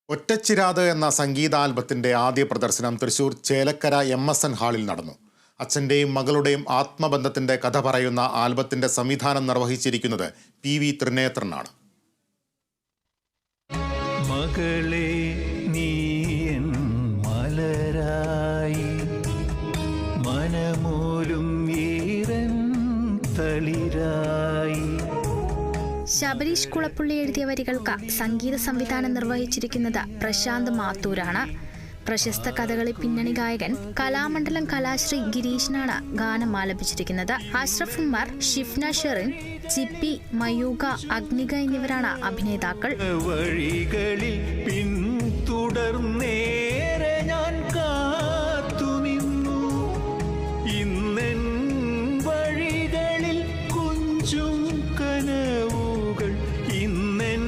ഒറ്റച്ചിരാത് എന്ന സംഗീതാൽബത്തിൻ്റെ ആദ്യ പ്രദർശനം തൃശൂർ ചേലക്കര MSN ഹാളിൽ നടന്നു. അച്ഛൻ്റെയും മകളുടെയും ആത്മബന്ധത്തിൻ്റെ കഥ പറയുന്ന ആൽബത്തിൻ്റെ സംവിധാനം നിർവഹിച്ചിരിക്കുന്നത് PV ത്രിനേത്രനാണ്. മകളെ നീയൻ മലരായി മനമോലും ഈരൻ തളിരായി. ശബരീഷ് കുളപ്പുള്ളി എഴുതിയ വരികൾക്ക് സംഗീത സംവിധാനം നിർവഹിച്ചിരിക്കുന്നത് പ്രശാന്ത് മാത്തൂരാണ്. പ്രശസ്ത കഥകളി പിന്നണി ഗായകൻ കലാമണ്ഡലം കലാശ്രീ ഗിരീഷിനാണ് ഗാനം ആലപിച്ചിരിക്കുന്നത്. അഷ്റഫ് ഉമർ, ഷിഫ്ന ഷെറിൻ, ചിപ്പി, മയൂക, അഗ്നിക എന്നിവരാണ് അഭിനേതാക്കൾ. വഴികളിൽ പിന്തുടർന്നേറെ ഞാൻ കാത്തുനിന്നു, ഇന്നൻ വഴികളിൽ കുഞ്ചും കനവുകൾ, ഇന്നൻ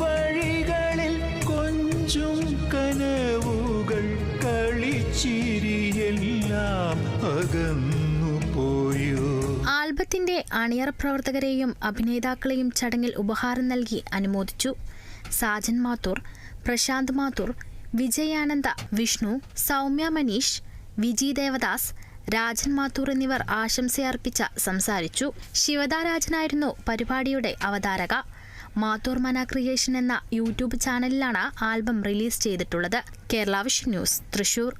വഴികളിൽ കൊഞ്ചും കനവുകൾ, കളിച്ചിരിയെല്ലാം അകന്നു പോയോ. ആൽബത്തിന്റെ അണിയറ പ്രവർത്തകരെയും അഭിനേതാക്കളെയും ചടങ്ങിൽ ഉപഹാരം നൽകി അനുമോദിച്ചു. സാജൻ മാത്തൂർ, പ്രശാന്ത് മാത്തൂർ, വിജയാനന്ദ, വിഷ്ണു, സൗമ്യ മനീഷ്, വിജി ദേവദാസ്, രാജൻ മാത്തൂർ എന്നിവർ ആശംസയർപ്പിച്ച് സംസാരിച്ചു. ശിവദാ രാജനായിരുന്നു പരിപാടിയുടെ അവതാരക. മാത്തൂർ മന ക്രിയേഷൻ എന്ന യൂട്യൂബ് ചാനലിലാണ് ആൽബം റിലീസ് ചെയ്തിട്ടുള്ളത്. Kerala vision news, Thrissur.